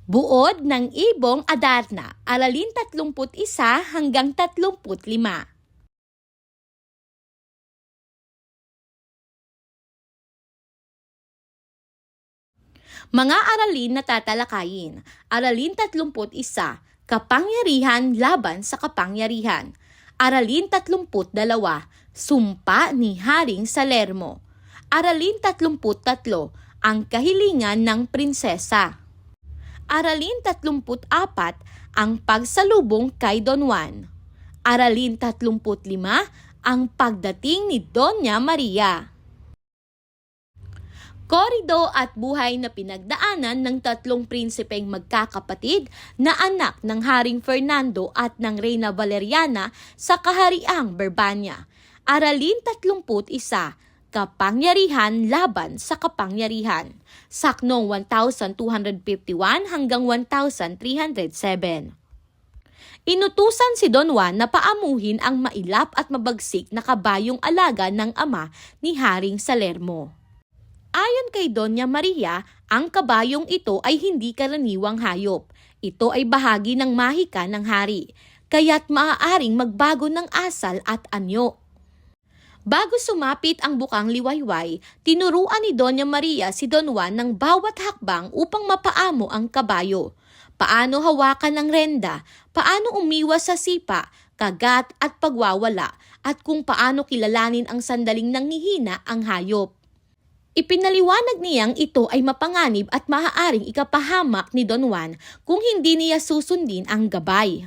Buod ng Ibong Adarna, aralin 31 hanggang 35. Mga aralin na tatalakayin. Aralin 31, kapangyarihan laban sa kapangyarihan. Aralin 32, sumpa ni Haring Salermo. Aralin 33, ang kahilingan ng prinsesa. Aralin 34, ang pagsalubong kay Don Juan. Aralin 35, ang pagdating ni Doña Maria. Korido at buhay na pinagdaanan ng tatlong prinsipeng magkakapatid na anak ng Haring Fernando at ng Reyna Valeriana sa Kahariang Berbania. Aralin 31, kapangyarihan laban sa kapangyarihan. Saknong 1251 hanggang 1307. Inutusan si Don Juan na paamuhin ang mailap at mabagsik na kabayong alaga ng ama ni Haring Salermo. Ayon kay Doña Maria, ang kabayong ito ay hindi karaniwang hayop. Ito ay bahagi ng mahika ng hari, kaya't maaaring magbago ng asal at anyo. Bago sumapit ang bukang liwayway, tinuruan ni Doña Maria si Don Juan ng bawat hakbang upang mapaamo ang kabayo. Paano hawakan ng renda, paano umiwas sa sipa, kagat at pagwawala, at kung paano kilalanin ang sandaling nanghihina ang hayop. Ipinaliwanag niyang ito ay mapanganib at maaaring ikapahamak ni Don Juan kung hindi niya susundin ang gabay.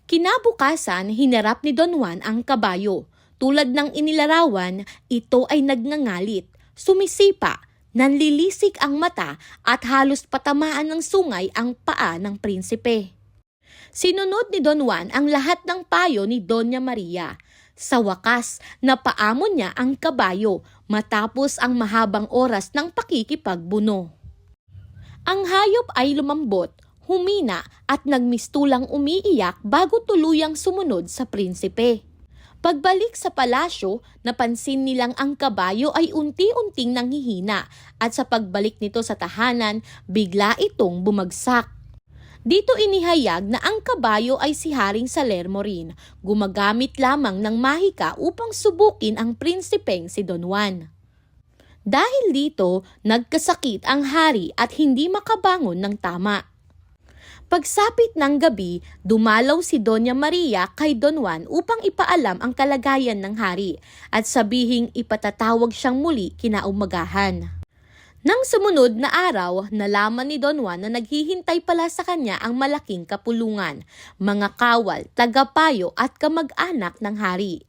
Kinabukasan, hinarap ni Don Juan ang kabayo. Tulad ng inilarawan, ito ay nagngangalit, sumisipa, nanlilisik ang mata at halos patamaan ng sungay ang paa ng prinsipe. Sinunod ni Don Juan ang lahat ng payo ni Doña Maria. Sa wakas, napaamo niya ang kabayo matapos ang mahabang oras ng pakikipagbuno. Ang hayop ay lumambot, humina at nagmistulang umiiyak bago tuluyang sumunod sa prinsipe. Pagbalik sa palasyo, napansin nilang ang kabayo ay unti-unting nanghihina at sa pagbalik nito sa tahanan, bigla itong bumagsak. Dito inihayag na ang kabayo ay si Haring Salermo rin, gumagamit lamang ng mahika upang subukin ang prinsipeng si Don Juan. Dahil dito, nagkasakit ang hari at hindi makabangon ng tama. Pagsapit ng gabi, dumalaw si Doña Maria kay Don Juan upang ipaalam ang kalagayan ng hari at sabihing ipatatawag siyang muli kinaumagahan. Nang sumunod na araw, nalaman ni Don Juan na naghihintay pala sa kanya ang malaking kapulungan, mga kawal, tagapayo at kamag-anak ng hari.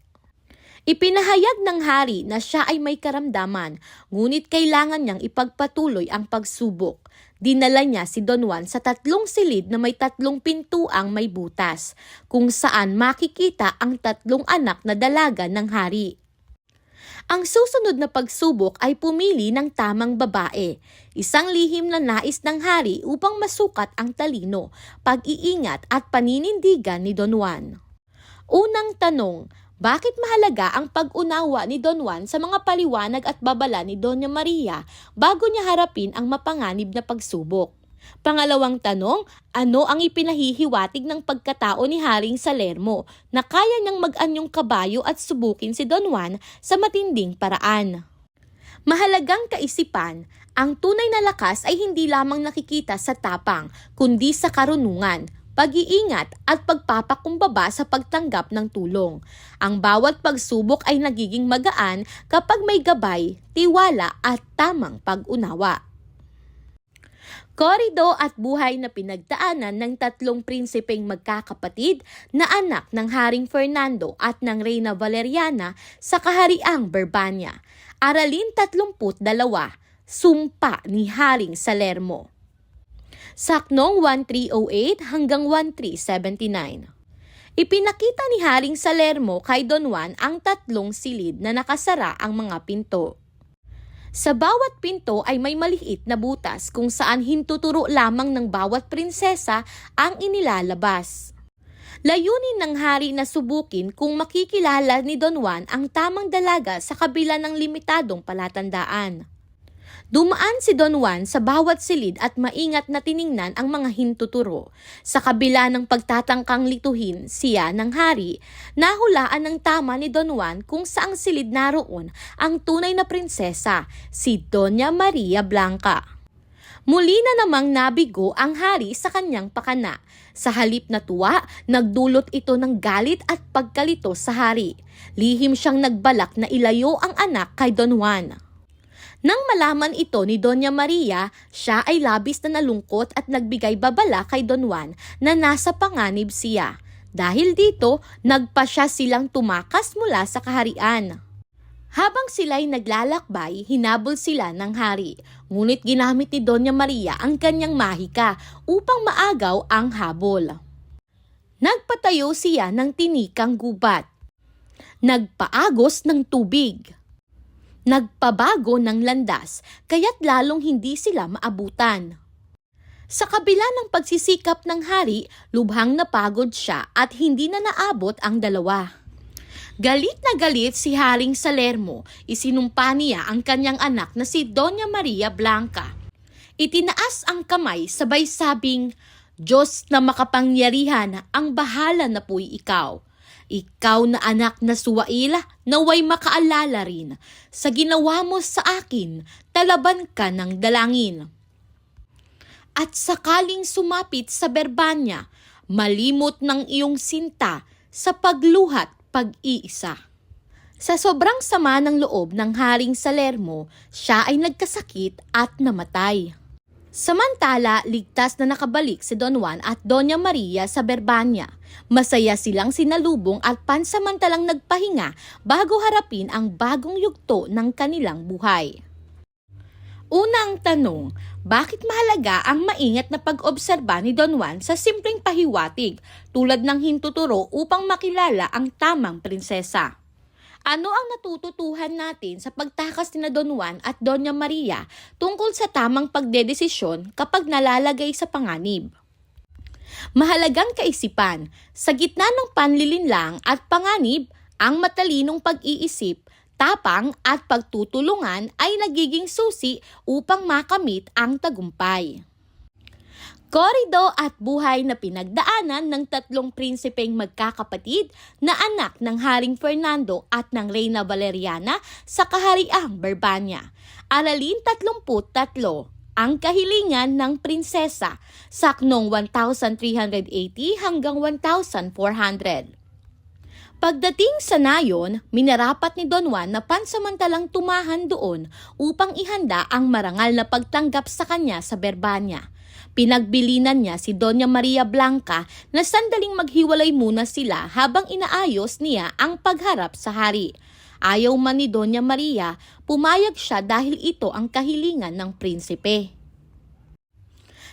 Ipinahayag ng hari na siya ay may karamdaman, ngunit kailangan niyang ipagpatuloy ang pagsubok. Dinala niya si Don Juan sa 3 silid na may 3 pintuang may butas, kung saan makikita ang 3 anak na dalaga ng hari. Ang susunod na pagsubok ay pumili ng tamang babae, isang lihim na nais ng hari upang masukat ang talino, pag-iingat at paninindigan ni Don Juan. Unang tanong, bakit mahalaga ang pag-unawa ni Don Juan sa mga paliwanag at babala ni Doña Maria bago niya harapin ang mapanganib na pagsubok? Pangalawang tanong, ano ang ipinahihiwatig ng pagkatao ni Haring Salermo na kaya niyang mag-anyong kabayo at subukin si Don Juan sa matinding paraan? Mahalagang kaisipan, ang tunay na lakas ay hindi lamang nakikita sa tapang, kundi sa karunungan, pag-iingat at pagpapakumbaba sa pagtanggap ng tulong. Ang bawat pagsubok ay nagiging magaan kapag may gabay, tiwala at tamang pag-unawa. Korido at buhay na pinagdaanan ng 3 prinsipeng magkakapatid na anak ng Haring Fernando at ng Reyna Valeriana sa Kahariang Berbania. Aralin 32, sumpa ni Haring Salermo. Saknong 1308 hanggang 1379. Ipinakita ni Haring Salermo kay Don Juan ang 3 silid na nakasara ang mga pinto. Sa bawat pinto ay may maliit na butas kung saan hintuturo lamang ng bawat prinsesa ang inilalabas. Layunin ng hari na subukin kung makikilala ni Don Juan ang tamang dalaga sa kabila ng limitadong palatandaan. Dumaan si Don Juan sa bawat silid at maingat na tiningnan ang mga hintuturo. Sa kabila ng pagtatangkang lituhin siya ng hari, nahulaan ng tama ni Don Juan kung saang silid naroon ang tunay na prinsesa, si Doña Maria Blanca. Muli na namang nabigo ang hari sa kanyang pakana. Sa halip na tuwa, nagdulot ito ng galit at pagkalito sa hari. Lihim siyang nagbalak na ilayo ang anak kay Don Juan. Nang malaman ito ni Doña Maria, siya ay labis na nalungkot at nagbigay babala kay Don Juan na nasa panganib siya. Dahil dito, nagpasya silang tumakas mula sa kaharian. Habang sila'y naglalakbay, hinabol sila ng hari. Ngunit ginamit ni Doña Maria ang kanyang mahika upang maagaw ang habol. Nagpatayo siya ng tinikang gubat. Nagpaagos ng tubig. Nagpabago ng landas, kaya't lalong hindi sila maabutan. Sa kabila ng pagsisikap ng hari, lubhang napagod siya at hindi na naabot ang dalawa. Galit na galit si Haring Salermo, isinumpa niya ang kanyang anak na si Doña Maria Blanca. Itinaas ang kamay sabay sabing, "Diyos na makapangyarihan, ang bahala na po'y ikaw. Ikaw na anak na suwail, naway makaalala rin. Sa ginawa mo sa akin, talaban ka ng dalangin." At sakaling sumapit sa Berbanya, malimot ng iyong sinta sa pagluhat pag-iisa. Sa sobrang sama ng loob ng Haring Salermo, siya ay nagkasakit at namatay. Samantala, ligtas na nakabalik si Don Juan at Doña Maria sa Berbanya. Masaya silang sinalubong at pansamantalang nagpahinga bago harapin ang bagong yugto ng kanilang buhay. Unang tanong, bakit mahalaga ang maingat na pag-obserba ni Don Juan sa simpleng pahiwatig tulad ng hintuturo upang makilala ang tamang prinsesa? Ano ang natututuhan natin sa pagtakas ni Don Juan at Doña Maria tungkol sa tamang pagdedesisyon kapag nalalagay sa panganib? Mahalagang kaisipan, sa gitna ng panlilinlang at panganib, ang matalinong pag-iisip, tapang at pagtutulungan ay nagiging susi upang makamit ang tagumpay. Korido at buhay na pinagdaanan ng tatlong prinsipeng magkakapatid na anak ng Haring Fernando at ng Reyna Valeriana sa kahariang Berbanya. Aralin 33, ang kahilingan ng prinsesa, saknong 1380 hanggang 1400. Pagdating sa nayon, minarapat ni Don Juan na pansamantalang tumahan doon upang ihanda ang marangal na pagtanggap sa kanya sa Berbanya. Pinagbilinan niya si Doña Maria Blanca na sandaling maghiwalay muna sila habang inaayos niya ang pagharap sa hari. Ayaw man ni Doña Maria, pumayag siya dahil ito ang kahilingan ng prinsipe.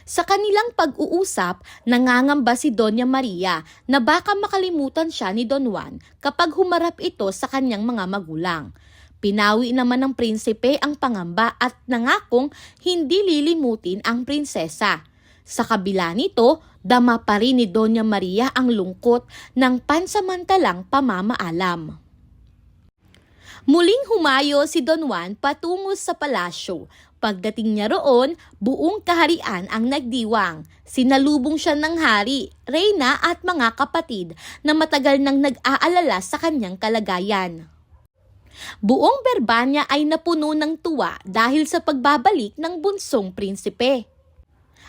Sa kanilang pag-uusap, nangangamba si Doña Maria na baka makalimutan siya ni Don Juan kapag humarap ito sa kanyang mga magulang. Pinawi naman ng prinsipe ang pangamba at nangakong hindi lilimutin ang prinsesa. Sa kabila nito, dama pa rin ni Doña Maria ang lungkot ng pansamantalang pamamaalam. Muling humayo si Don Juan patungo sa palasyo. Pagdating niya roon, buong kaharian ang nagdiwang. Sinalubong siya ng hari, reyna at mga kapatid na matagal nang nag-aalala sa kanyang kalagayan. Buong Berbanya ay napuno ng tuwa dahil sa pagbabalik ng bunsong prinsipe.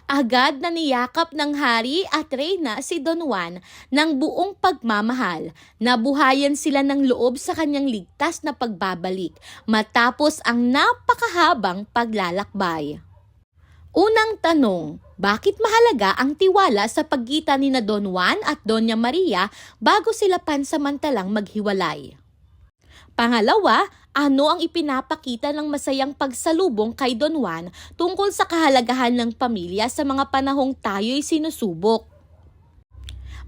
Agad na niyakap ng hari at reyna si Don Juan ng buong pagmamahal. Nabuhayan sila ng loob sa kanyang ligtas na pagbabalik matapos ang napakahabang paglalakbay. Unang tanong, bakit mahalaga ang tiwala sa pagitan ni Don Juan at Doña Maria bago sila pansamantalang maghiwalay? Pangalawa, ano ang ipinapakita ng masayang pagsalubong kay Don Juan tungkol sa kahalagahan ng pamilya sa mga panahong tayo'y sinusubok?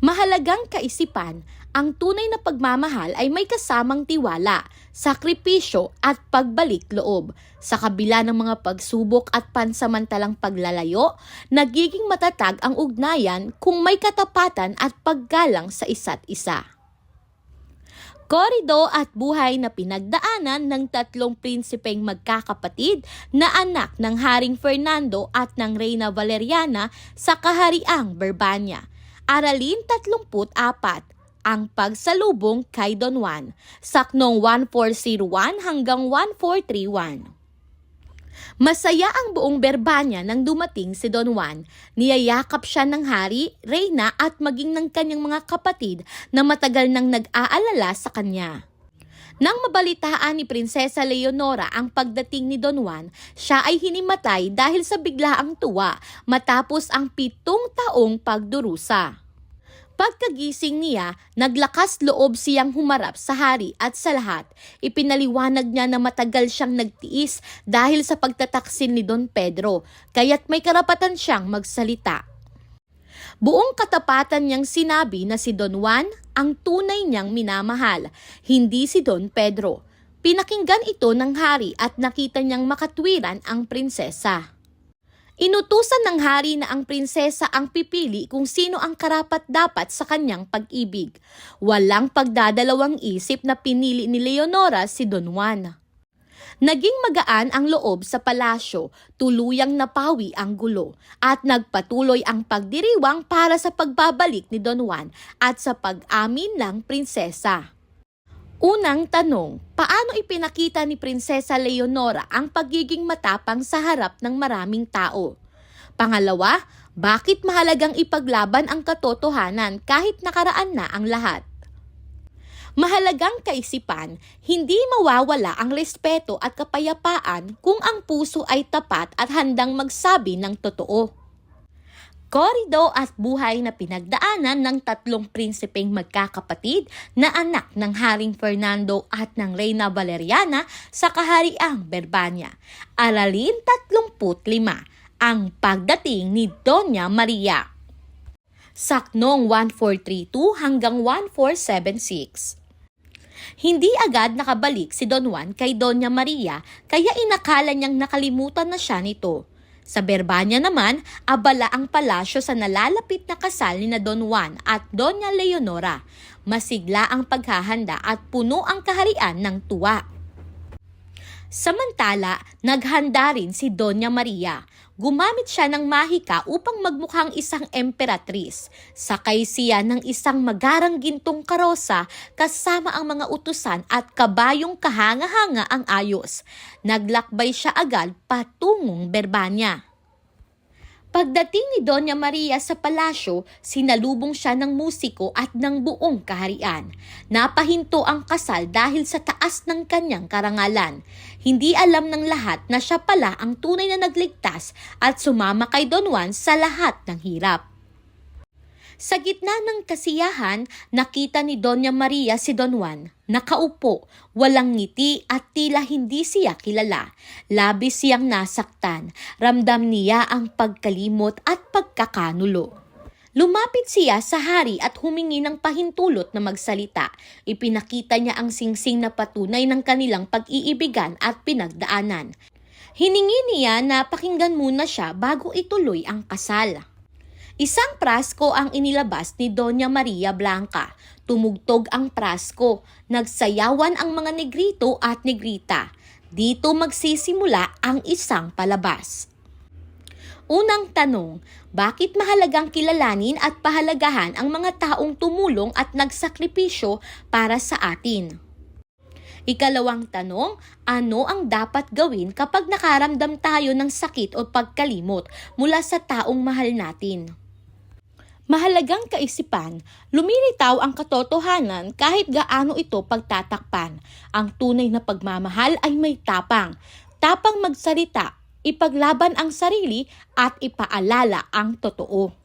Mahalagang kaisipan, ang tunay na pagmamahal ay may kasamang tiwala, sakripisyo at pagbalik loob. Sa kabila ng mga pagsubok at pansamantalang paglalayo, nagiging matatag ang ugnayan kung may katapatan at paggalang sa isa't isa. Korido at buhay na pinagdaanan ng tatlong prinsipeng magkakapatid na anak ng Haring Fernando at ng Reyna Valeriana sa Kahariang Berbanya. Aralin 34, ang pagsalubong kay Don Juan, saknong 1401 hanggang 1431. Masaya ang buong Berbanya nang dumating si Don Juan. Niyayakap siya ng hari, reyna at maging ng kanyang mga kapatid na matagal nang nag-aalala sa kanya. Nang mabalitaan ni Prinsesa Leonora ang pagdating ni Don Juan, siya ay hinimatay dahil sa biglaang tuwa matapos ang 7 taong pagdurusa. Pagkagising niya, naglakas loob siyang humarap sa hari at sa lahat. Ipinaliwanag niya na matagal siyang nagtiis dahil sa pagtataksil ni Don Pedro, kaya't may karapatan siyang magsalita. Buong katapatan niyang sinabi na si Don Juan ang tunay niyang minamahal, hindi si Don Pedro. Pinakinggan ito ng hari at nakita niyang makatwiran ang prinsesa. Inutusan ng hari na ang prinsesa ang pipili kung sino ang karapat-dapat sa kanyang pag-ibig. Walang pagdadalawang isip na pinili ni Leonora si Don Juan. Naging magaan ang loob sa palasyo, tuluyang napawi ang gulo, at nagpatuloy ang pagdiriwang para sa pagbabalik ni Don Juan at sa pag-amin ng prinsesa. Unang tanong, paano ipinakita ni Prinsesa Leonora ang pagiging matapang sa harap ng maraming tao? Pangalawa, bakit mahalagang ipaglaban ang katotohanan kahit nakaraan na ang lahat? Mahalagang kaisipan, hindi mawawala ang respeto at kapayapaan kung ang puso ay tapat at handang magsabi ng totoo. Korido at buhay na pinagdaanan ng tatlong prinsipeng magkakapatid na anak ng Haring Fernando at ng Reyna Valeriana sa Kahariang Berbanya. Aralin 35, ang pagdating ni Doña Maria. Saknong 1432 hanggang 1476. Hindi agad nakabalik si Don Juan kay Doña Maria kaya inakala niyang nakalimutan na siya nito. Sa Berbanya naman, abala ang palasyo sa nalalapit na kasal ni na Don Juan at Doña Leonora. Masigla ang paghahanda at puno ang kaharian ng tuwa. Samantala, naghanda rin si Doña Maria. Gumamit siya ng mahika upang magmukhang isang emperatris. Sakay siya ng isang magarang gintong karosa kasama ang mga utusan at kabayong kahanga-hanga ang ayos. Naglakbay siya agad patungong Berbanya. Pagdating ni Doña Maria sa palasyo, sinalubong siya ng musiko at ng buong kaharian. Napahinto ang kasal dahil sa taas ng kanyang karangalan. Hindi alam ng lahat na siya pala ang tunay na nagligtas at sumama kay Don Juan sa lahat ng hirap. Sa gitna ng kasiyahan, nakita ni Doña Maria si Don Juan. Nakaupo, walang ngiti at tila hindi siya kilala. Labis siyang nasaktan. Ramdam niya ang pagkalimot at pagkakanulo. Lumapit siya sa hari at humingi ng pahintulot na magsalita. Ipinakita niya ang singsing na patunay ng kanilang pag-iibigan at pinagdaanan. Hiningi niya na pakinggan muna siya bago ituloy ang kasal. Isang prasko ang inilabas ni Doña Maria Blanca. Tumugtog ang prasko. Nagsayawan ang mga negrito at negrita. Dito magsisimula ang isang palabas. Unang tanong, bakit mahalagang kilalanin at pahalagahan ang mga taong tumulong at nagsakripisyo para sa atin? Ikalawang tanong, ano ang dapat gawin kapag nakaramdam tayo ng sakit o pagkalimot mula sa taong mahal natin? Mahalagang kaisipan, lumilitaw ang katotohanan kahit gaano ito pagtatakpan. Ang tunay na pagmamahal ay may tapang. Tapang magsalita, ipaglaban ang sarili at ipaalala ang totoo.